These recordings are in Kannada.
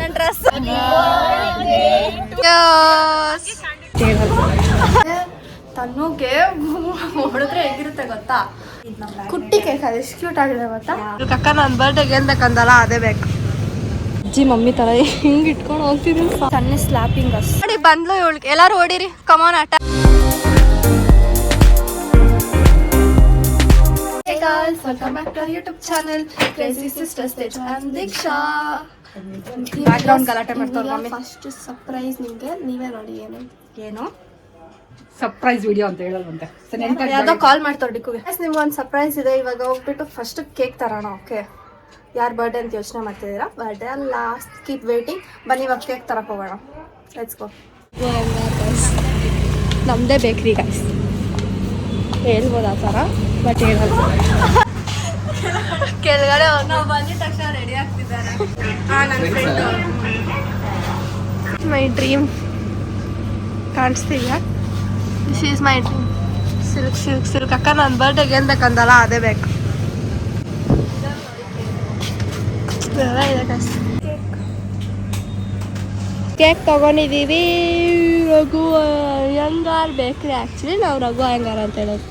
ನನ್ನ ಡ್ರೆಸ್. ತನ್ನುಗೆ ಹೊಡೆದ್ರೆ ಹೇಗಿರುತ್ತೆ ಗೊತ್ತಾ? ಕುಟ್ಟಿ ಕೇಕ್ ಅದು ಎಷ್ಟು ಕ್ಯೂಟ್ ಆಗಿದೆ ಗೊತ್ತಾ? ಅಕ್ಕ ನನ್ನ ಬರ್ಡೇಗೆ ಏನ್ ಬೇಕಂದಲ್ಲ ಅದೇ ಬೇಕು. ಅಜ್ಜಿ ಮಮ್ಮಿ ತರ ಹಿಂಗ್ ಇಟ್ಕೊಂಡು ಹೋಗ್ತಿದ್ದೀನಿ. ಸಣ್ಣ ಸ್ಲಾಪಿಂಗ್ ನೋಡಿ ಬಂದ್ಲು ಇವಳಿಗೆ. ಎಲ್ಲಾರು ಓಡಿರಿ, ಕಮಾನ್ ಆಟ. Hey guys, welcome back to our YouTube channel, Crazy Sisters Teja and Diksha. Background ಗಲಾಟೆ ಮಾಡ್ತಾವ್ರ ಮಮ್ಮಿ. ಫಸ್ಟ್ ಸರ್ಪ್ರೈಸ್ ನಿಮಗೆ ನೀವೇ ನೋಡಿ. ಏನು ಸರ್ಪ್ರೈಸ್ ವಿಡಿಯೋ ಅಂತ ಹೇಳಲ್ವಂತೆ. ಯಾವ್ದೋ ಕಾಲ್ ಮಾಡ್ತಾವ್ರ ಡಿಕ್ಕುಗೆ. ನಿಮ್ಗೆ ಒಂದು ಸರ್ಪ್ರೈಸ್ ಇದೆ. ಇವಾಗ ಹೋಗ್ಬಿಟ್ಟು ಫಸ್ಟ್ ಕೇಕ್ ತರೋಣ. ಓಕೆ, ಯಾರ್ ಬರ್ಡೇ ಅಂತ ಯೋಚನೆ ಮಾಡ್ತಿದ್ದೀರಾ? ಬರ್ಡೇ ಅಲ್ಲ, ಕೀಪ್ ವೇಟಿಂಗ್. ಬನ್ನಿ ಇವಾಗ ಕೇಕ್ ತರಕ್ಕೆ ಹೋಗೋಣ. Let's go. ನಮ್ಮದೇ ಬೇಕ್ರಿ ಗೈಸ್, ಹೇಳ್ಬೋದು ಆ ಥರ, ಬಟ್ ಹೇಳಲ್ಲ. ಕೆಳಗಡೆ ನಾವು ಬಂದಿದ ತಕ್ಷಣ ರೆಡಿ ಆಗ್ತಿದ್ದಾರೆ. ನನ್ನ ಫ್ರೆಂಡ್. ಮೈ ಡ್ರೀಮ್ ಕಾಣಿಸ್ತಿದ್ಯಾ? This is my dream. Silk silk silk. ಅಕ್ಕ ನನ್ನ ಬರ್ಡೇಗೆ ಏನು ಬೇಕಂದಲ್ಲ ಅದೇ ಬೇಕು. ಕೇಕ್ ತಗೊಂಡಿದ್ದೀವಿ. ರಘು ಅಯ್ಯಂಗಾರ್ ಬೇಕ್ರಿ. ಆ್ಯಕ್ಚುಲಿ ನಾವು ರಘು ಅಯ್ಯಂಗಾರ್ ಅಂತ ಹೇಳೋದು.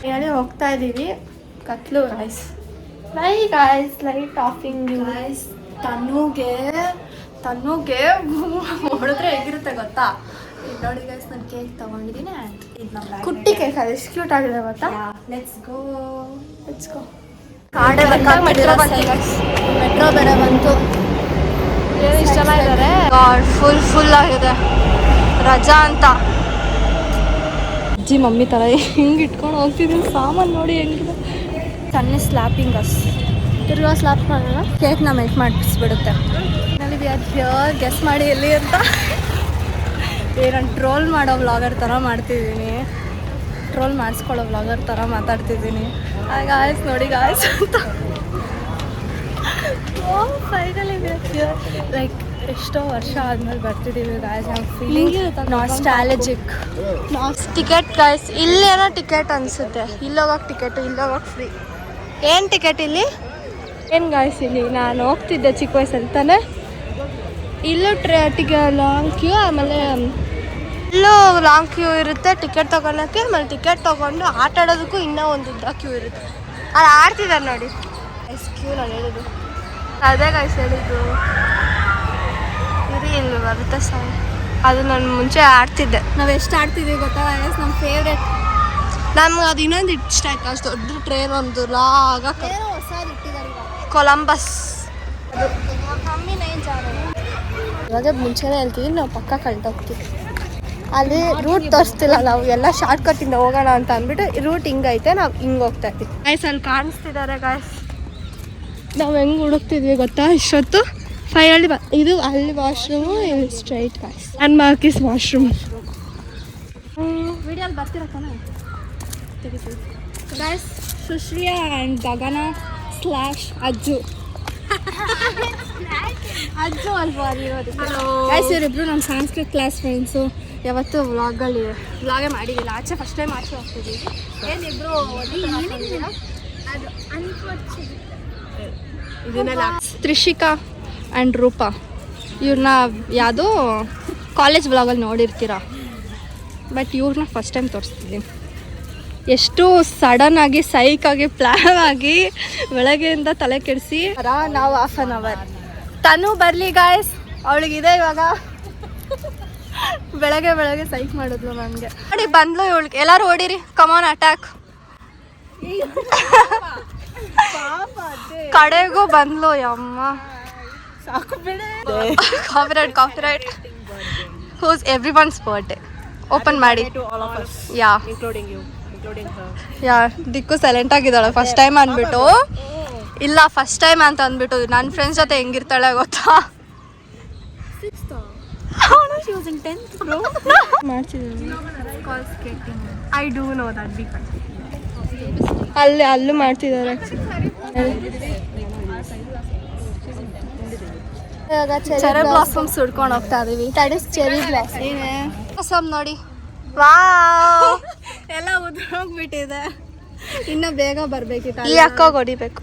ಹೇಳಿ ಹೋಗ್ತಾ ಇದ್ದೀವಿ. ಕತ್ಲು ರೈಸ್ ಲೈಟ್ ಟಾಪಿಂಗ್ ರೈಸ್. ತನ್ನುಗೆ ಹೊಡೆದ್ರೆ ಹೇಗಿರುತ್ತೆ ಗೊತ್ತಾ? ಇಲ್ಲಿ ನೋಡಿ ಗೈಸ್, ನಾನು ಕೇಕ್ ತಗೊಂಡಿದ್ದೀನಿ. ಕುಟ್ಟಿ ಕೇಕ್ ಅದು ಎಷ್ಟು ಕ್ಯೂಟ್ ಆಗಿದೆ ಗೊತ್ತಾ? Let's go. ಮೆಟ್ರೋ ಬೇರೆ ಬಂತು. ಇಷ್ಟು ಜನ ಇದ್ದಾರೆ. ಫುಲ್ ಆಗಿದೆ. ರಜಾ ಅಂತ. ಅಜ್ಜಿ ಮಮ್ಮಿ ತರ ಹಿಂಗ್ ಇಟ್ಕೊಂಡು ಹೋಗ್ತಿದ್ದೀನಿ. ಸಾಮಾನು ನೋಡಿ ಹೆಂಗಿದೆ. ಸಣ್ಣ ಸ್ಲಾಪಿಂಗ್ ತಿರ್ಗಾ ಸ್ಲಾಪ್ ಮಾಡೋಣ. ಕೇಕ್ನ ಮೆಲ್ಟ್ ಮಾಡಿಸ್ಬಿಡುತ್ತೆ. ಗೆಸ್ ಮಾಡಿ ಎಲ್ಲಿ ಅಂತ. ನಾನು ಟ್ರೋಲ್ ಮಾಡೋ ವ್ಲಾಗರ್ ಥರ ಮಾಡ್ತಿದ್ದೀನಿ. ಟ್ರೋಲ್ ಮಾಡಿಸ್ಕೊಳ್ಳೋ ವ್ಲಾಗರ್ ಥರ ಮಾತಾಡ್ತಿದ್ದೀನಿ. ಗಾಯ್ಸ್ ನೋಡಿ ಗಾಯ್ಸ್ ಅಂತ. ಫೈನಲಿ ಲೈಕ್ ಎಷ್ಟೋ ವರ್ಷ ಆದ್ಮೇಲೆ ಬರ್ತಿದ್ದೀವಿ ಗಾಯ್ಸ್. ನಾವು ಫೀಲಿಂಗ್ ನಾಸ್ಟಾಲಜಿಕ್. ಟಿಕೆಟ್ ಗಾಯ್ಸ್, ಇಲ್ಲೇನೋ ಟಿಕೆಟ್ ಅನಿಸುತ್ತೆ. ಇಲ್ಲೋಗಕ್ಕೆ ಟಿಕೆಟು, ಇಲ್ಲೋಗಕ್ಕೆ ಫ್ರೀ. ಏನು ಟಿಕೆಟ್ ಇಲ್ಲಿ? ಏನು ಗಾಯ್ಸ್, ಇಲ್ಲಿ ನಾನು ಹೋಗ್ತಿದ್ದೆ ಚಿಕ್ಕ ವಯಸ್ಸಲ್ಲಿ ತಾನೆ. ಇಲ್ಲೂ ಲಾಂಗ್ ಕ್ಯೂ, ಆಮೇಲೆ ಇಲ್ಲೂ ಲಾಂಗ್ ಕ್ಯೂ ಇರುತ್ತೆ ಟಿಕೆಟ್ ತೊಗೊಳಕ್ಕೆ. ಆಮೇಲೆ ಟಿಕೆಟ್ ತೊಗೊಂಡು ಆಟ ಆಡೋದಕ್ಕೂ ಇನ್ನೂ ಒಂದು ಉದ್ದ ಕ್ಯೂ ಇರುತ್ತೆ. ಅಲ್ಲಿ ಆಡ್ತಿದ್ದಾರೆ ನೋಡಿ ಕ್ಯೂ. ನಾನು ಹೇಳಿದ್ದು ಅದೇ ಗಾಯ್ಸ್ ಹೇಳಿದ್ದು. ಇರಿ ಇಲ್ಲಿ ಬರುತ್ತೆ ಸಾಂಗ್. ಅದು ನಾನು ಮುಂಚೆ ಆಡ್ತಿದ್ದೆ. ನಾವು ಎಷ್ಟು ಆಡ್ತಿದ್ದೀವಿ ಗೊತ್ತಾ ಗಾಯ್ಸ್? ನಮ್ಮ ಫೇವ್ರೇಟ್. ನಮ್ಗೆ ಅದು ಇನ್ನೊಂದು ಇಷ್ಟ ಆಯ್ತು. ಅಷ್ಟು ದೊಡ್ಡ ಟ್ರೈನ್ ಒಂದು ಲಾಗ ಕೊಲಂಬಸ್. ಇವಾಗ ಮುಂಚೆನೇ ಹೇಳ್ತೀವಿ, ನಾವು ಪಕ್ಕ ಕಳ್ದೋಗ್ತೀವಿ. ಅಲ್ಲಿ ರೂಟ್ ತೋರಿಸ್ತಿಲ್ಲ. ನಾವು ಎಲ್ಲ ಶಾರ್ಟ್ ಕಟ್ಟಿಂದ ಹೋಗೋಣ ಅಂತ ಅಂದ್ಬಿಟ್ಟು ರೂಟ್ ಹಿಂಗೈತೆ, ನಾವು ಹಿಂಗೆ ಹೋಗ್ತಾ ಇದ್ದೀವಿ. ಗಾಯ್ಸ್ ಅಲ್ಲಿ ಕಾಣಿಸ್ತಿದ್ದಾರೆ ಗಾಯ್ಸ್. ನಾವು ಹೆಂಗೆ ಹುಡುಕ್ತಿದ್ವಿ ಗೊತ್ತಾ ಇಷ್ಟೊತ್ತು? ಫೈನಲಿ ಇದು ಅಲ್ಲಿ ವಾಶ್ರೂಮು, ಇಲ್ಲಿ ಸ್ಟ್ರೈಟ್ ಗಾಯ್ಸ್. ಆ್ಯಂಡ್ ಮಾರ್ಕಿಸ್ ವಾಶ್ರೂಮ್. ವಿಡಿಯೋಲ್ಲಿ ಬರ್ತಿರತ್ತಾನ ಗಾಯ್ಸ್. ಸುಶ್ರಿಯಾ ಆ್ಯಂಡ್ ಗಗನ / ಅಜ್ಜು. ಅಜ್ಜು ಅಲ್ವಾ ಇರೋದು ಗಾಯ್ಸ್. ಇವರಿಬ್ರು ನಮ್ಮ ಸಂಸ್ಕೃತ್ ಕ್ಲಾಸ್ ಫ್ರೆಂಡ್ಸು. ಯಾವತ್ತೂ ವ್ಲಾಗೇ ಮಾಡಿದ್ದಿಲ್ಲ. ಆಚೆ ಫಸ್ಟ್ ಟೈಮ್ ಆಚೆ ಹೋಗ್ತಿದ್ದೀವಿ. ಏನಿಬ್ರು ಇದನ್ನೆಲ್ಲ ತ್ರಿಷಿಕಾ ಆ್ಯಂಡ್ ರೂಪಾ. ಇವ್ರನ್ನ ಯಾವುದೋ ಕಾಲೇಜ್ ವ್ಲಾಗಲ್ಲಿ ನೋಡಿರ್ತೀರ, ಬಟ್ ಇವ್ರನ್ನ ಫಸ್ಟ್ ಟೈಮ್ ತೋರಿಸ್ತಿದ್ದೀನಿ. ಎಷ್ಟು ಸಡನ್ ಆಗಿ ಸೈಕಾಗಿ ಪ್ಲ್ಯಾನ್ ಆಗಿ ಬೆಳಗ್ಗೆಯಿಂದ ತಲೆ ಕೆಡಿಸಿ ನಾವು ಹಾಫ್ ಆನ್ ಅವರ್. ತನು ಬರಲಿ ಗಾಯ್ಸ್, ಅವಳಿಗಿದೆ ಇವಾಗ. ಬೆಳಗ್ಗೆ ಸೈಕ್ ಮಾಡಿದ್ಲು ನನಗೆ. ನೋಡಿ ಬಂದ್ಲು ಇವಳಿಗೆ. ಎಲ್ಲರೂ ಓಡಿರಿ, ಕಮಾನ್ ಅಟ್ಯಾಕ್. ಕಡೆಗೂ ಬಂದ್ಲು. ಯಮ್ಮ copyright. Whose everyone's birthday. Open ಮಾಡಿ. ಯಾ ದಿಕ್ಕು ಸೈಲೆಂಟ್ ಆಗಿದ್ದಾಳೆ. ಫಸ್ಟ್ ಟೈಮ್ ಅಂದ್ಬಿಟ್ಟು ಇಲ್ಲ, ಫಸ್ಟ್ ಟೈಮ್ ಅಂತ ಅಂದ್ಬಿಟ್ಟು ನನ್ನ ಫ್ರೆಂಡ್ಸ್ ಜೊತೆ ಹೆಂಗಿರ್ತಾಳೆ ಗೊತ್ತಾ? ಅಲ್ಲೂ ಮಾಡ್ತಿದ್ದಾರೆ. ಚೆರಿ ಬ್ಲಾಸಮ್ ಸುಡ್ಕೊಂಡು ಹೋಗ್ತಾ ಇದೀವಿ. ದಟ್ ಇಸ್ ಚೆರಿ ಬ್ಲಾಸಮ್ ನೋಡಿ. ವಾವ್, ಎಲ್ಲ ಉದ್ರೋಗ್ಬಿಟ್ಟಿದೆ. ಇನ್ನು ಬೇಗ ಬರ್ಬೇಕಿತ್ತು. ಈ ಅಕ್ಕ ಹೊಡಿಬೇಕು.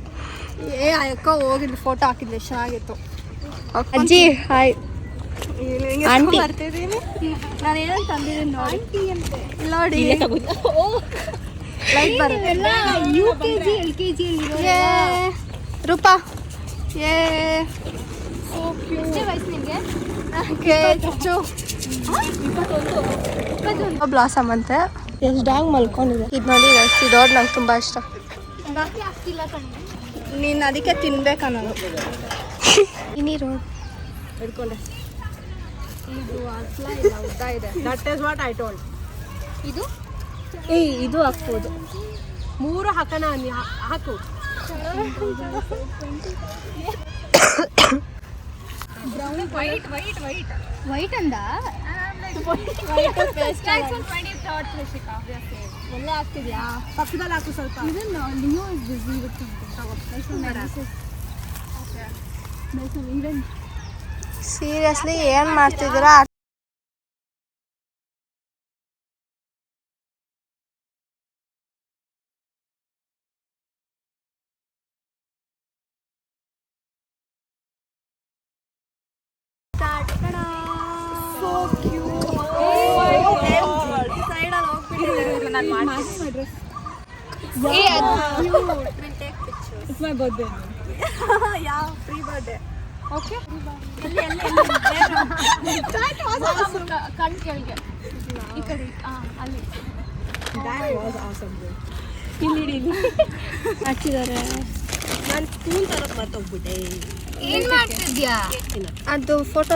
ಆ ಅಕ್ಕ ಹೋಗಿದ್ಲು, ಫೋಟೋ ಹಾಕಿದ್ಲು, ಚೆನ್ನಾಗಿತ್ತು. ಅಜ್ಜಿ ಹಾಯ್ ಆಂಟಿ ಬರ್ತಿದ್ದೀನಿ ನಾನು ಏನಂತ ತಂದಿದ್ದೀನಿ ನೋಡಿ ನೋಡಿ ಲೈಟ್ ಬರುತ್ತೆ UKG LKG ರೂಪಾ ಏ ಎಷ್ಟೇ ವಯಸ್ಸು ನಿಮಗೆ ಬ್ಲಾಸಮ್ ಅಂತೆ ಎಷ್ಟು ಡಾಗ್ ಮಲ್ಕೊಂಡಿದೆ ಇದು ನೋಡಿ ಈ ಡಾಗ್ ನಂಗೆ ತುಂಬ ಇಷ್ಟ ಆಗ್ತಿಲ್ಲ ಕಣ್ಣು ನೀನು ಅದಕ್ಕೆ ತಿನ್ಬೇಕನ್ನೋದು ನೀರು ಹಿಡ್ಕೊಂಡೆ ಇದು ಅಸಲ ಇಲ್ಲ ಉದ್ದ ಇದೆ that is what I told ಇದು ಇದು ಹಾಕ್ಬೋದು 3 ಹಾಕೋಣ ಹಾಕು ಬ್ರೌನ್ ವೈಟ್ ಅಂದ ಒಳ್ಳೆ ಆಗ್ತಿದ್ಯಾ ಪಕ್ಕದಲ್ಲಿ ಹಾಕು ಸ್ವಲ್ಪ ಸೀರಿಯಸ್ಲಿ ಏನು ಮಾಡ್ತಿದ್ದೀರಾ It's my birthday. ಯಾವ ಫ್ರೀ ಬರ್ಡೇ Okay. ಕಣ್ ಕೆಳಗೆ ಈ ಕಡೆ ಅಲ್ಲಿ ಹಾಕಿದ್ದಾರೆ ನಾನು ಸ್ಪೂನ್ ತರಕ್ಕೆ ಮರ್ತೋಗ್ಬಿಟ್ಟೆ ಏನು ಮಾಡ್ತಿದ್ಯಾ ಅದು ಫೋಟೋ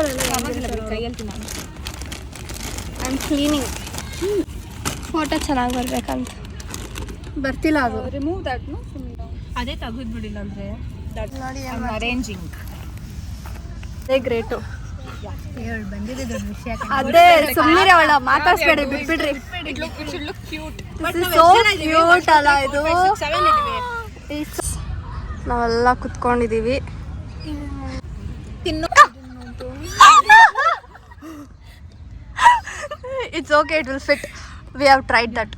ಕೈಯಲ್ಲಿ ನಾನು ಐ ಆಮ್ ಕ್ಲೀನಿಂಗ್ ಫೋಟೋ ಚೆನ್ನಾಗಿ ಬರ್ಬೇಕಂತ ಬರ್ತಿಲ್ಲ ಅದು ರಿಮೂವ್ ದಟ್ ನೋ ಅದೇ ತೆಗೆದ್ಬಿಡಿಲ್ಲ ಅಂದರೆ ನೋಡಿ ಅರೇಂಜಿಂಗ್ ಅದೇ ಗ್ರೇಟು ಬಂದಿದೆ ದೊಡ್ಡ ವಿಷಯ ಅದೇ ಸುಮ್ಮನೆ ಅವಳ ಮಾತಾಡ್ಸ್ಬೇಡಿ ಬಿಟ್ಬಿಡ್ರಿ ಸೋ ಕ್ಯೂಟ್ ಅಲ್ಲ ಇದು ನಾವೆಲ್ಲ ಕುತ್ಕೊಂಡಿದೀವಿ it's okay it will fit we have tried that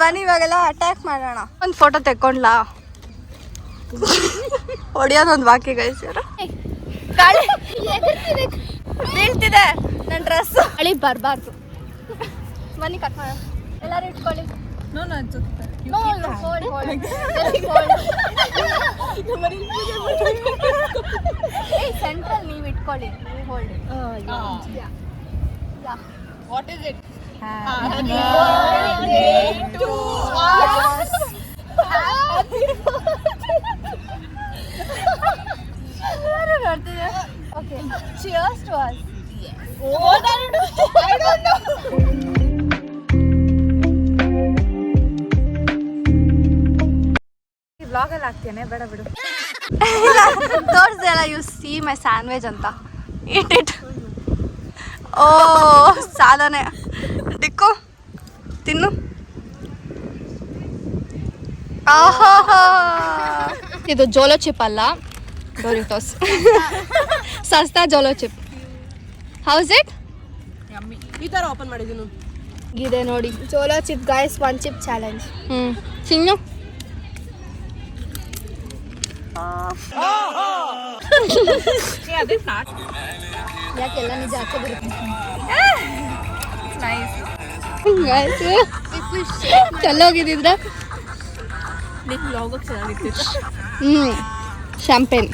ಬನ್ನಿ ಇವಾಗೆಲ್ಲ ಅಟ್ಯಾಕ್ ಮಾಡೋಣ ಒಂದು ಫೋಟೋ ತೆಕ್ಕೊಂಡ್ಲಾ ಹೊಡಿಯೋದೊಂದು ಬಾಕಿ ಗಳಿಸಿದ್ರು ಬೀಳ್ತಿದೆ ನನ್ನ ಡ್ರೆಸ್ ಅಳಿ ಬರಬಾರ್ದು ಬನ್ನಿ ಕಟ್ ಮಾಡೋಣ ಎಲ್ಲರೂ ಇಟ್ಕೊಳ್ಳಿ ಸೆಂಟ್ರಲ್ ನೀವು ಇಟ್ಕೊಳ್ಳಿ hold what is it Okay, cheers to us. What are you doing? I don't know. Vlog ಅಲ್ಲಿ ಹಾಕ್ತೇನೆ ಬೇಡ ಬಿಡು ತೋರಿಸ್ದೆ ಅಲ್ಲ ಯು ಸಿ ಮೈ ಸ್ಯಾಂಡ್ವಿಚ್ ಅಂತ ಇಟ್ ಓ ಸಾಧನೆ ದಿಕ್ಕು ತಿನ್ನು ಆಹಾ ಇದು ಜೋಲೋ ಚಿಪ್ ಅಲ್ಲ ಡೋರಿಟೋಸ್ ಸಸ್ತಾ ಜೋಲೋ ಚಿಪ್ ಹೌಸ್ ಇಟ್ ಈ ಥರ ಓಪನ್ ಮಾಡಿದ್ದೀನಿ ಇದೆ ನೋಡಿ Jolo chip guys 1 chip challenge ಚಿನ್ನು ಯಾಕೆಲ್ಲ ನಿಜ ಹಾಕೋ ಬರುತ್ತೆ ಚಲ್ಲೋಗಿದ್ದಿದ್ರ ಹೋಗೋಕೆ ಚೆನ್ನಾಗಿತ್ತು ಶಾಂಪೇನ್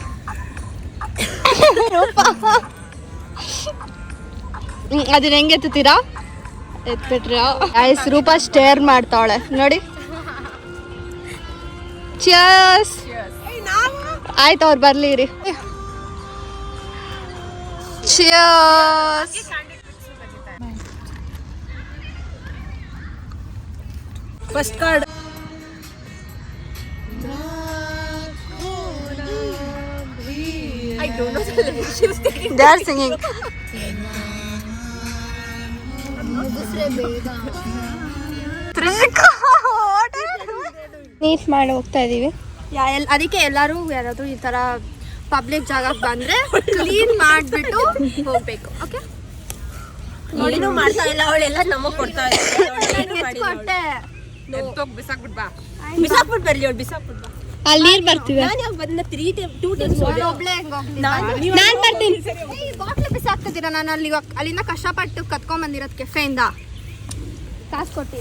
ಅದನ್ನ ಹೆಂಗೆ ಎತ್ತುತ್ತೀರಾ ಎತ್ಬಿಟ್ರ ಐಸ್ ರೂಪ ಸ್ಟೇರ್ ಮಾಡ್ತಾವಳೆ ನೋಡಿ ಚಿಯರ್ಸ್ ಆಯ್ತು ಅವ್ರು ಬರ್ಲಿ ರೀ cheers first card I don't know the lyrics she was taking. They are singing. Neat ಮಾಡಿ ಹೋಗ್ತಾ ಇದೀವಿ ಅದಕ್ಕೆ ಎಲ್ಲರೂ ಯಾರಾದ್ರೂ ಈ ತರ ಪಬ್ಲಿಕ್ ಜಾಗಕ್ಕೆ ಬಂದ್ರೆ ಕ್ಲೀನ್ ಮಾಡಿಬಿಟ್ಟು ಹೋಗ್ಬೇಕು ಓಕೆ ನೋಡಿನೂ ಮಾಡ್ತಾ ಇಲ್ಲ ಅವಳೆಲ್ಲ ನಮಗೆ ಕೊಡ್ತಾ ಕೊಟ್ಟೆ ಬಿಸಾಕ್ಬಿಟ್ ಬಾ ಬಿಸಾಕ್ಬಿಟ್ಟು ಬರಲಿ ಅವಳು ಬಿಸಾಕ್ಬಿಟ್ಟು ಬಾ ಅಲ್ಲಿ ನೀರು ಬರ್ತಿದೆ. ನಾನು ಯಾವಾಗ ಬಂದ 2 times ಒಬ್ಳೆ ನಾನು ಬರ್ತೀನಿ. ಬಾಟ್ಲಿ ಬಿಸಾಕ್ತಿದ್ದೀರಾ? ನಾನು ಅಲ್ಲಿಂದ ಕಷ್ಟಪಟ್ಟು ಕತ್ಕೊಂಡ್ ಬಂದಿರೋದು ಕೆಫೆಯಿಂದ ಕಾಸು ಕೊಟ್ಟು.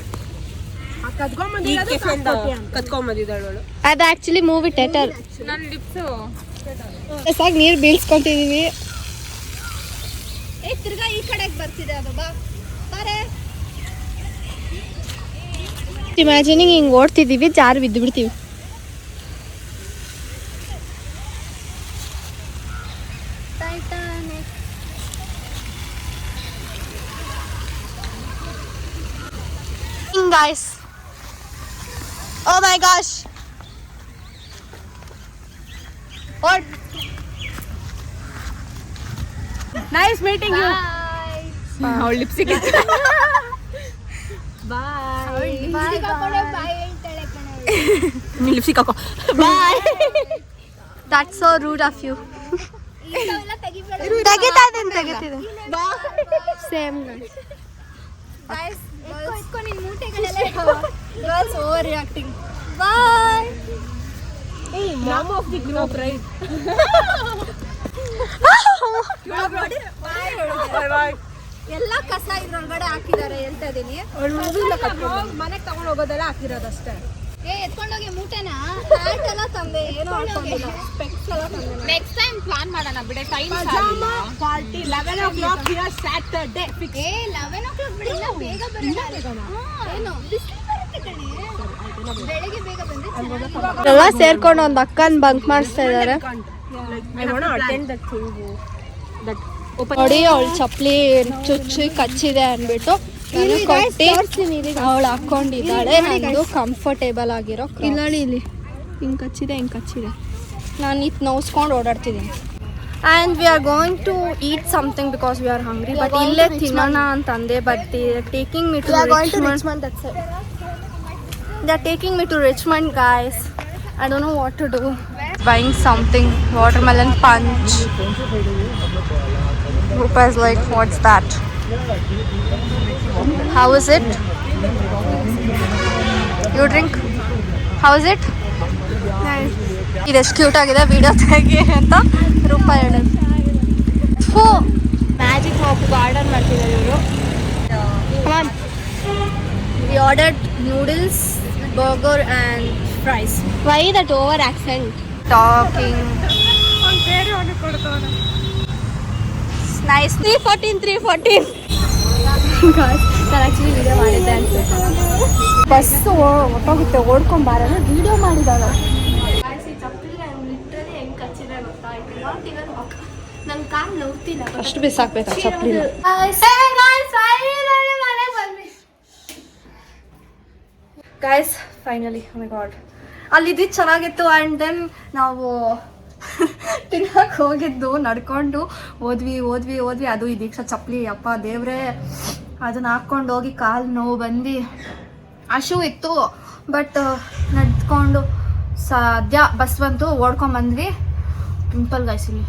ಕತ್ಕೊಂಬಂದಿದ್ದಾಳು. ಅದು ಆಕ್ಚುಲಿ ಮೂವಿ ಥಿಯೇಟರ್. ನನ್ನ ಲಿಪ್ಸು ಸಾಕು ನೀರು ಬೀಳ್ಸ್ಕೊಂತಿದೀವಿ. ತಿರ್ಗಾ ಈ ಕಡೆಗೆ ಬರ್ತಿದೆ ಅದು. ಬಾರೆ ಇಮ್ಯಾಜಿನಿಂಗ್ ಹಿಂಗೆ ಓಡ್ತಿದ್ದೀವಿ, ಜಾರು ಬಿದ್ದು ಬಿಡ್ತೀವಿ. Guys, oh my gosh, what? Nice meeting you. ಅವಳ ಲಿಪ್ಸಿಗೆ ಲಿಪ್ಸಿಕ್ ಹಾಕೋ. Bye. That's so rude of you. ತೆಗಿತಿದ್ದೀನಿ. Same. Guys, girls overreacting. Bye. Hey, mom of the group, right? ಎಲ್ಲ ಕಸ ಇದ್ರೊಳಗಡೆ ಹಾಕಿದ್ದಾರೆ, ಹೇಳ್ತಾ ಇದೀನಿ. ಮನೆಗೆ ತಗೊಂಡು ಹೋಗೋದೆಲ್ಲ ಹಾಕಿರೋದಷ್ಟೇ. ಎತ್ಕೊಂಡೋಗಿ ಮೂಟೆನ ಹ್ಯಾಟ್ ಎಲ್ಲ ತಂದೆ, ಏನು ಹಾಕೊಂಡಿಲ್ಲ. ಸ್ಪೆಕ್ಸ್ ಎಲ್ಲ ತಂದೆ. ನೆಕ್ಸ್ಟ್ ಟೈಮ್ ಪ್ಲಾನ್ ಮಾಡೋಣ ಬಿಡೆ. Time pyjama party 11 o'clock here Saturday. 11 o'clock ಬಿಡಿಲ್ಲ, ಬೇಗ ಬರೋಣ. ಏನು ಬೆಳಿಗ್ಗೆ ಬೇಗ ಬಂದ್ರೆ ಎಲ್ಲ ಸೇರ್ಕೊಂಡು ಒಂದು ಅಕ್ಕನ ಬಂಕ್ ಮಾಡಿಸ್ತಾ ಇದ್ದಾರೆ. I want to attend that thing. That open. ನೋಡಿ ಅವಳು ಚಪ್ಪಲಿ ಚುಚ್ಚಿ ಕಚ್ಚಿದೆ ಅಂದ್ಬಿಟ್ಟು ನಾನು ಕೊಟ್ಟು ಅವಳು ಹಾಕೊಂಡಿದ್ದಾಳೆ. ನಂದು ಕಂಫರ್ಟೇಬಲ್ ಆಗಿರೋ ಇಲ್ಲ ಇಲ್ಲಿ ಹಿಂಗೆ ಕಚ್ಚಿದೆ. ನಾನು ಇದು ನೋಸ್ಕೊಂಡು ಓಡಾಡ್ತಿದ್ದೀನಿ. And we are going to eat something because we are hungry. But ಇಲ್ಲೇ ತಿನ್ನೋಣ ಅಂತಂದೆ. But taking me to Richmond. They are taking me to Richmond, guys. I don't know what to do. Buying something, watermelon punch. Rupa is like, what's that? How is it? You drink? How is it? ಇದು ಎಷ್ಟು ಕ್ಯೂಟ್ ಆಗಿದೆ, ವಿಡಿಯೋ ತೆಗಿ ಅಂತ ರೂಪ ಹೇಳೋದು. ಮ್ಯಾಜಿಕ್ ಹಾಪ್ ಗಾರ್ಡನ್ ಮಾಡ್ತಿದ್ದಾರೆ ಇವರು. We ordered noodles, burger and fries. Why that over accent? Talking. Nice. 314. Guys, ನಾನು ಆ್ಯಕ್ಚುಲಿ ವಿಡಿಯೋ ಮಾಡಿದ್ದೆ ಅನ್ಸುತ್ತೆ. ಬಸ್ಸು ಹೊಟ್ಟೋಗುತ್ತೆ, ಓಡ್ಕೊಂಬಾರಲ್ಲ ವಿಡಿಯೋ ಮಾಡಿದಾಗ. ನನ್ನ ಕಾಲು ನೋಡ್ತಿಲ್ಲ, ಅಷ್ಟು ಬಿಸಾಕ್ಬೇಕು ಚಪ್ಪಲಿ. ಗೈಸ್ ಫೈನಲಿ, ಓ ಮೈ ಗಾಡ್, ಅಲ್ಲಿದ್ದು ಚೆನ್ನಾಗಿತ್ತು. ಆ್ಯಂಡ್ ದೆನ್ ನಾವು ತಿನ್ನಕ್ಕೆ ಹೋಗಿದ್ದು ನಡ್ಕೊಂಡು ಹೋದ್ವಿ. ಅದು ಈ ದೀಕ್ಷಾ ಚಪ್ಪಲಿ, ಅಪ್ಪ ದೇವ್ರೆ, ಅದನ್ನ ಹಾಕ್ಕೊಂಡು ಹೋಗಿ ಕಾಲು ನೋವು ಬಂದು ಹಶು ಇತ್ತು. ಬಟ್ ನಡ್ಕೊಂಡು ಸದ್ಯ ಬಸ್ ಬಂತು, ಓಡ್ಕೊಂಡ್ಬಂದ್ವಿ. ಪಿಂಪಲ್ ಗೈಸ್ ಇಲ್ಲಿ.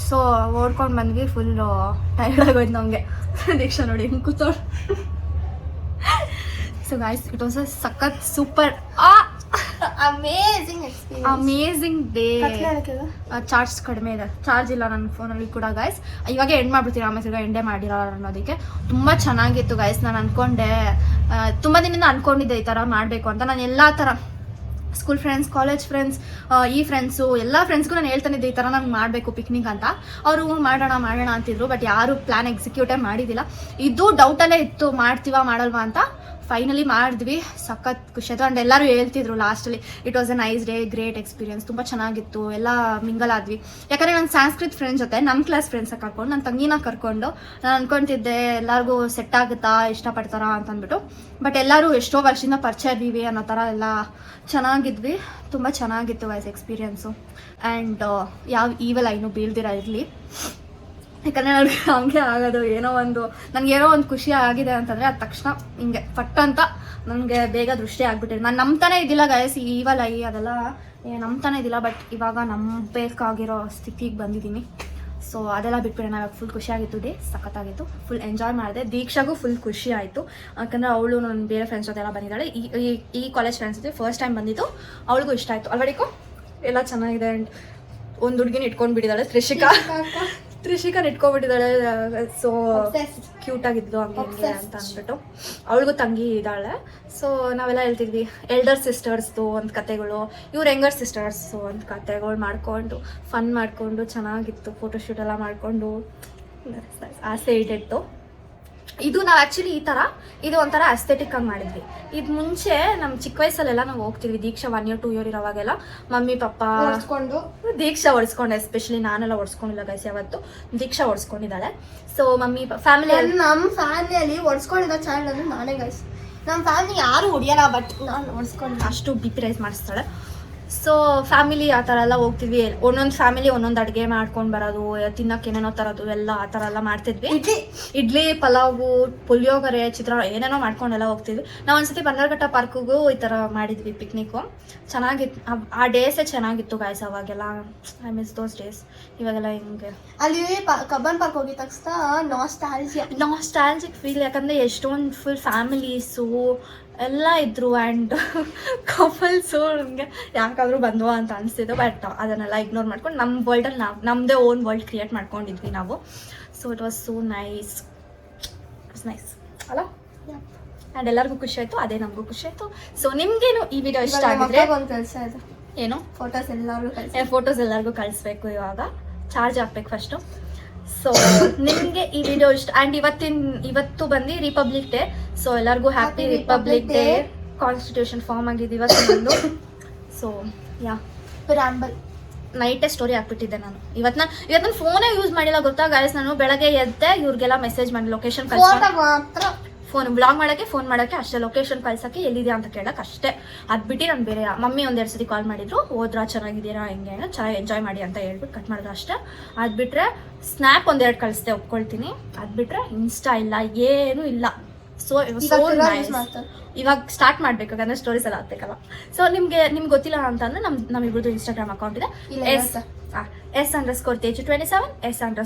ಸೊ ಓಡ್ಕೊಂಡು ಬಂದ್ವಿ, ಫುಲ್ಲು ಟೈರ್ಡ್ ಆಗೋಯ್ತು ನಮಗೆ. ದೀಕ್ಷಾ ನೋಡಿ ಹಿಂಗೆ ಕೂತೋಳು. So guys, it was a sakat super amazing day. Charge ಕಡಿಮೆ ಇದೆ, ಚಾರ್ಜ್ ಇಲ್ಲ ನನ್ನ ಫೋನಲ್ಲಿ ಕೂಡ ಗೈಸ್. ಇವಾಗ ಎಂಡ್ ಮಾಡ್ಬಿಡ್ತೀನಿ, ಆಮೇಲೆ ತಿರ್ಗಾ ಎಂಡೇ ಮಾಡಿರೋಲ್ಲ ಅನ್ನೋದಕ್ಕೆ. ತುಂಬ ಚೆನ್ನಾಗಿತ್ತು ಗೈಸ್. ನಾನು ಅಂದ್ಕೊಂಡೆ, ತುಂಬ ದಿನದಿಂದ ಅಂದ್ಕೊಂಡಿದ್ದೆ ಈ ಥರ ಮಾಡಬೇಕು ಅಂತ. ನಾನು ಎಲ್ಲ ಥರ ಸ್ಕೂಲ್ ಫ್ರೆಂಡ್ಸ್, ಕಾಲೇಜ್ ಫ್ರೆಂಡ್ಸ್, ಈ ಫ್ರೆಂಡ್ಸು ಎಲ್ಲ ಫ್ರೆಂಡ್ಸ್ಗೂ ನಾನು ಹೇಳ್ತಾನಿದ್ದೆ ಈ ಥರ ನಾನು ಮಾಡಬೇಕು ಪಿಕ್ನಿಕ್ ಅಂತ. ಅವರು ಮಾಡೋಣ ಅಂತಿದ್ರು. ಬಟ್ ಯಾರು ಪ್ಲ್ಯಾನ್ ಎಕ್ಸಿಕ್ಯೂಟೇ ಮಾಡಿದ್ದಿಲ್ಲ. ಇದು ಡೌಟಲ್ಲೇ ಇತ್ತು, ಮಾಡ್ತೀವಾ ಮಾಡಲ್ವಾ ಅಂತ. ಫೈನಲಿ ಮಾಡಿದ್ವಿ, ಸಖತ್ ಖುಷಿ ಆಯಿತು. ಆ್ಯಂಡ್ ಎಲ್ಲರೂ ಹೇಳ್ತಿದ್ರು ಲಾಸ್ಟಲ್ಲಿ, it was a nice day, great experience, ತುಂಬ ಚೆನ್ನಾಗಿತ್ತು, ಎಲ್ಲ ಮಿಂಗಲ್ ಆದ್ವಿ. ಯಾಕಂದರೆ ನನ್ನ ಸಂಸ್ಕೃತ್ ಫ್ರೆಂಡ್ಸ್ ಜೊತೆ ನಮ್ಮ ಕ್ಲಾಸ್ ಫ್ರೆಂಡ್ಸಾಗಿ ಕರ್ಕೊಂಡು, ನನ್ನ ತಂಗಿನ ಕರ್ಕೊಂಡು ನಾನು ಅಂದ್ಕೊತಿದ್ದೆ ಎಲ್ಲರಿಗೂ ಸೆಟ್ ಆಗುತ್ತಾ, ಇಷ್ಟಪಡ್ತಾರಾ ಅಂತಂದ್ಬಿಟ್ಟು. ಬಟ್ ಎಲ್ಲರೂ ಎಷ್ಟೋ ವರ್ಷದಿಂದ ಪರಿಚಯ ಇದ್ದೀವಿ ಅನ್ನೋ ಥರ ಎಲ್ಲ ಚೆನ್ನಾಗಿದ್ವಿ. ತುಂಬ ಚೆನ್ನಾಗಿತ್ತು ವೈಸ್ ಎಕ್ಸ್ಪೀರಿಯನ್ಸು. ಆ್ಯಂಡ್ ಯಾವ ಈವೆಲ್ಲ ಇನ್ನೂ ಬೀಳ್ದಿರ ಇರಲಿ, ಯಾಕಂದರೆ ನನಗೆ ಹಂಗೆ ಆಗೋದು. ನನಗೇನೋ ಒಂದು ಖುಷಿ ಆಗಿದೆ ಅಂತಂದರೆ ಅದು ತಕ್ಷಣ ಹಿಂಗೆ ಪಟ್ ಅಂತ ನನಗೆ ಬೇಗ ದೃಷ್ಟಿ ಆಗಿಬಿಟ್ಟಿದೆ. ನಾನು ನಂಬ್ತಾನೆ ಇದ್ದಿಲ್ಲ ಗೈಸ್, ಅದೆಲ್ಲ ನಂಬ್ತಾನೆ ಇದ್ದಿಲ್ಲ. ಬಟ್ ಇವಾಗ ನಂಬಬೇಕಾಗಿರೋ ಸ್ಥಿತಿಗೆ ಬಂದಿದ್ದೀನಿ. ಸೊ ಅದೆಲ್ಲ ಬಿಟ್ಬಿಟ್ಟು ನಾವಾಗ ಫುಲ್ ಖುಷಿಯಾಗಿತ್ತು ಡೇ, ಸಖತ್ತಾಗಿತ್ತು, ಫುಲ್ ಎಂಜಾಯ್ ಮಾಡಿದೆ. ದೀಕ್ಷಾಗೂ ಫುಲ್ ಖುಷಿ ಆಯಿತು, ಯಾಕಂದರೆ ಅವಳು ನನ್ನ ಬೇರೆ ಫ್ರೆಂಡ್ಸ್ ಜೊತೆ ಎಲ್ಲ ಬಂದಿದ್ದಾಳೆ. ಈ ಕಾಲೇಜ್ ಫ್ರೆಂಡ್ಸ್ ಜೊತೆ ಫಸ್ಟ್ ಟೈಮ್ ಬಂದಿದ್ದು, ಅವಳಿಗೂ ಇಷ್ಟ ಆಯಿತು. ಅಲ್ವಡಿಕೋ ಎಲ್ಲ ಚೆನ್ನಾಗಿದೆ. ಆ್ಯಂಡ್ ಒಂದು ಹುಡುಗಿನ ಇಟ್ಕೊಂಡು ಬಿಟ್ಟಿದ್ದಾಳೆ, ತ್ರಿಷಿಕಾನ ಇಟ್ಕೊಂಡ್ಬಿಟ್ಟಿದ್ದಾಳೆ. ಸೊ ಕ್ಯೂಟಾಗಿದ್ಲು ಹಂಗೆ ಹಿಂಗೆ ಅಂತ ಅಂದ್ಬಿಟ್ಟು. ಅವಳಿಗೂ ತಂಗಿ ಇದ್ದಾಳೆ. ಸೊ ನಾವೆಲ್ಲ ಹೇಳ್ತಿದ್ವಿ ಎಲ್ಡರ್ ಸಿಸ್ಟರ್ಸ್ದು ಒಂದು ಕತೆಗಳು, ಇವ್ರು ಯಂಗರ್ ಸಿಸ್ಟರ್ಸು ಒಂದು ಕತೆಗಳು ಮಾಡಿಕೊಂಡು ಫನ್ ಮಾಡಿಕೊಂಡು ಚೆನ್ನಾಗಿತ್ತು. ಫೋಟೋಶೂಟ್ ಎಲ್ಲ ಮಾಡಿಕೊಂಡು ಆಸೆ ಇಟ್ಟಿತ್ತು. ಇದು ನಾವು ಆ್ಯಕ್ಚುಲಿ ಈ ಥರ ಇದು ಒಂಥರ ಅಸ್ಥೆಟಿಕ್ ಆಗಿ ಮಾಡಿದ್ವಿ. ಇದು ಮುಂಚೆ ನಮ್ಮ ಚಿಕ್ಕ ವಯಸ್ಸಲ್ಲೆಲ್ಲ ನಾವು ಹೋಗ್ತಿದ್ವಿ. ದೀಕ್ಷಾ 1 year 2 year ಇರೋವಾಗೆಲ್ಲ ಮಮ್ಮಿ ಪಪ್ಪ ಹೊಡ್ಸ್ಕೊಂಡು ದೀಕ್ಷಾ ಹೊಡ್ಸ್ಕೊಂಡೆ. ಎಸ್ಪೆಷಲಿ ನಾನೆಲ್ಲ ಹೊಡ್ಸ್ಕೊಂಡಿಲ್ಲ ಗೈಸ್, ಯಾವತ್ತು ದೀಕ್ಷಾ ಹೊಡ್ಸ್ಕೊಂಡಿದ್ದಾಳೆ. ಸೊ ಮಮ್ಮಿ ಫ್ಯಾಮಿಲಿ ನಮ್ಮ ಫ್ಯಾಮಿಲಿಯಲ್ಲಿ ಹೊಡ್ಸ್ಕೊಂಡಿದ್ದ ಚಾನಲ್ ಅಂದ್ರೆ ನಾನೇ ಗೈಸ್. ನಮ್ಮ ಫ್ಯಾಮಿಲಿ ಯಾರು ಹೊಡಿಯಲ್ಲ, ಬಟ್ ನಾನು ಹೊಡ್ಸ್ಕೊಂಡು ಅಷ್ಟು ಬಿ ಪಿ ರೈಸ್ ಮಾಡಿಸ್ತಾಳೆ. ಸೊ ಫ್ಯಾಮಿಲಿ ಆ ಥರ ಎಲ್ಲ ಹೋಗ್ತಿದ್ವಿ. ಒಂದೊಂದು ಫ್ಯಾಮಿಲಿ ಒಂದೊಂದು ಅಡುಗೆ ಮಾಡ್ಕೊಂಡು ಬರೋದು, ತಿನ್ನೋಕೆ ಏನೇನೋ ತರೋದು ಎಲ್ಲ ಆ ಥರ ಎಲ್ಲ ಮಾಡ್ತಿದ್ವಿ. ಇಡ್ಲಿ ಪಲಾವು ಪುಳಿಯೋಗರೆ ಚಿತ್ರಾನ್ನ ಏನೇನೋ ಮಾಡ್ಕೊಂಡೆಲ್ಲ ಹೋಗ್ತಿದ್ವಿ. ನಾವು ಒಂದ್ಸತಿ ಬನ್ನರ್ಘಟ್ಟ ಪಾರ್ಕಿಗೂ ಈ ಥರ ಮಾಡಿದ್ವಿ ಪಿಕ್ನಿಕ್ಕು. ಚೆನ್ನಾಗಿತ್ತು ಆ ಡೇಸೇ ಚೆನ್ನಾಗಿತ್ತು ಗಾಯ್ಸ್. ಅವಾಗೆಲ್ಲ ಐ ಮಿಸ್ ದೋಸ್ ಡೇಸ್. ಇವಾಗೆಲ್ಲ ಹಿಂಗೆ ಅಲ್ಲಿ ಕಬ್ಬನ್ ಪಾರ್ಕ್ ಹೋಗಿದ ತಕ್ಷಣ ನಾಸ್ಟಾಲ್ಜಿಕ್ ಫೀಲ್, ಯಾಕಂದರೆ ಎಷ್ಟೊಂದು ಫುಲ್ ಫ್ಯಾಮಿಲೀಸು ಎಲ್ಲ ಇದ್ರು. ಆ್ಯಂಡ್ ಕಪಲ್ಸು ನಮಗೆ ಯಾಕಾದರೂ ಬಂದ್ವ ಅಂತ ಅನಿಸ್ತಿದ್ದು. ಬಟ್ ಅದನ್ನೆಲ್ಲ ಇಗ್ನೋರ್ ಮಾಡ್ಕೊಂಡು ನಮ್ಮ ವರ್ಲ್ಡಲ್ಲಿ ನಮ್ಮದೇ ಓನ್ ವರ್ಲ್ಡ್ ಕ್ರಿಯೇಟ್ ಮಾಡ್ಕೊಂಡಿದ್ವಿ ನಾವು. So it was so nice, it's nice ಅಲ್ಲ. ಆ್ಯಂಡ್ ಎಲ್ಲರಿಗೂ ಖುಷಿ ಆಯಿತು, ಅದೇ ನಮಗೂ ಖುಷಿ ಆಯಿತು. ಸೊ ನಿಮಗೇನು ಈ ವಿಡಿಯೋ ಇಷ್ಟ ಆಗಿದ್ರೆ ಒಂದು ಕೆಲಸ ಇದೆ, ಏನು ಫೋಟೋಸ್ ಎಲ್ಲರಿಗೂ ಕಳಿಸ್ಬೇಕು. ಇವಾಗ ಚಾರ್ಜ್ ಹಾಕ್ಬೇಕು ಫಸ್ಟು. ಸೊ ನಿಮಗೆ ಈ ವಿಡಿಯೋ ಇಷ್ಟ. ಆ್ಯಂಡ್ ಇವತ್ತು ಬಂದು ರಿಪಬ್ಲಿಕ್ ಡೇ. ಸೊ ಎಲ್ಲರಿಗೂ happy republic day. Constitution form ಆಗಿದೆ ಇವತ್ತು. ಸೊ ಯಾ ರಾಂಬಲ್ ನೈಟೇ ಸ್ಟೋರಿ ಹಾಕ್ಬಿಟ್ಟಿದ್ದೆ ನಾನು. ಇವತ್ತು ನಾನು ಫೋನೇ ಯೂಸ್ ಮಾಡಿಲ್ಲ ಗೊತ್ತಾ ಗಾಯ್ಸ್. ನಾನು ಬೆಳಗ್ಗೆ ಎದ್ದೆ, ಇವ್ರಿಗೆಲ್ಲ ಮೆಸೇಜ್ ಮಾಡಿ ಲೊಕೇಶನ್ ಫೋನ್ ಬ್ಲಾಗ್ ಮಾಡೋಕ್ಕೆ, ಫೋನ್ ಮಾಡೋಕ್ಕೆ ಅಷ್ಟೇ, ಲೊಕೇಶನ್ ಕಳ್ಸೋಕ್ಕೆ ಎಲ್ಲಿದೆಯಾ ಅಂತ ಕೇಳಕ್ಕೆ ಅಷ್ಟೇ. ಅದು ಬಿಟ್ಟು ನಾನು ಬೇರೆ ಮಮ್ಮಿ ಒಂದೆರಡು ಸತಿ ಕಾಲ್ ಮಾಡಿದ್ರು, ಹೋದ್ರಾ ಚೆನ್ನಾಗಿದ್ದೀರಾ ಹಿಂಗೆ ಚೆನ್ನಾಗಿ ಎಂಜಾಯ್ ಮಾಡಿ ಅಂತ ಹೇಳ್ಬಿಟ್ಟು ಕಟ್ ಮಾಡಿದ್ರು ಅಷ್ಟೇ. ಅದು ಬಿಟ್ಟರೆ ಸ್ನ್ಯಾಪ್ ಒಂದೆರಡು ಕಳಿಸ್ದೆ, ಒಪ್ಕೊಳ್ತೀನಿ. ಅದು ಬಿಟ್ಟರೆ ಇನ್ಸ್ಟಾ ಇಲ್ಲ, ಏನೂ ಇಲ್ಲ. ಸೊ ಇವಾಗ ಸ್ಟಾರ್ಟ್ ಮಾಡ್ಬೇಕಾದ್ರೆ ಸ್ಟೋರೀಸ್ ಎಲ್ಲ ಹಾಕ್ಬೇಕಲ್ಲ. ಸೊ ನಿಮ್ಗೆ ಗೊತ್ತಿಲ್ಲ ಅಂತಂದ್ರೆ ನಮ್ಮಿಬ್ರದ್ದು ಇನ್ಸ್ಟಾಗ್ರಾಮ್ ಅಕೌಂಟ್ ಇದೆ, S_Teju27 S_Teju.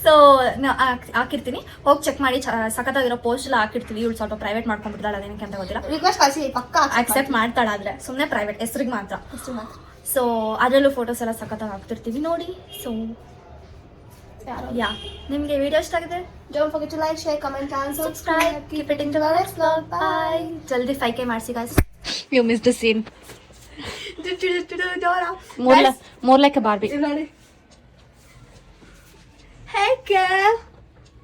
ಸೊ ಹಾಕಿರ್ತೀನಿ, ಹೋಗಿ ಚೆಕ್ ಮಾಡಿ. ಸಖತ್ತಾಗಿರೋ ಪೋಸ್ಟ್ ಎಲ್ಲ ಹಾಕಿರ್ತೀವಿ. ಇವಳು ಸ್ವಲ್ಪ ಪ್ರೈವೇಟ್ ಮಾಡ್ಕೊಂಡ್ಬಿಡ್ತಾಳೆ, ಅದೇನಕ್ಕೆ ಅಂತ ಗೊತ್ತಿಲ್ಲ. ರಿಕ್ವೆಸ್ಟ್ ಕಳಿಸಿ, ಪಕ್ಕ ಅಕ್ಸೆಪ್ಟ್ ಮಾಡ್ತಾಳಾದ್ರೆ ಸುಮ್ಮನೆ ಪ್ರೈವೇಟ್ ಹೆಸ್ರಿಗೆ ಮಾತ್ರ. ಸೊ ಅದರಲ್ಲೂ ಫೋಟೋಸ್ ಎಲ್ಲ ಸಖತ್ತಾಗಿ ಹಾಕ್ತಿರ್ತೀವಿ ನೋಡಿ. ಸೊ ಯಾ ನಿಮಗೆ ವಿಡಿಯೋ ಇಷ್ಟ ಆಗಿದೆ, don't forget to like, share, comment and subscribe. Keep it into the next vlog. Bye. ಜಲ್ದಿ 5K ಮಾಡಿಸಿ guys. You missed the scene. More like a Barbie. Hey girl,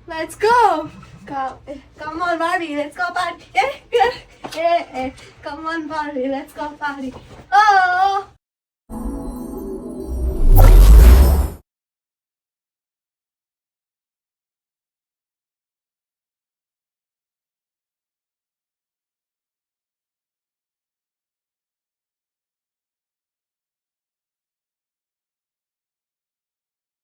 let's go. Come on Barbie, let's go party. Hey, come on Barbie, let's go party. Oh.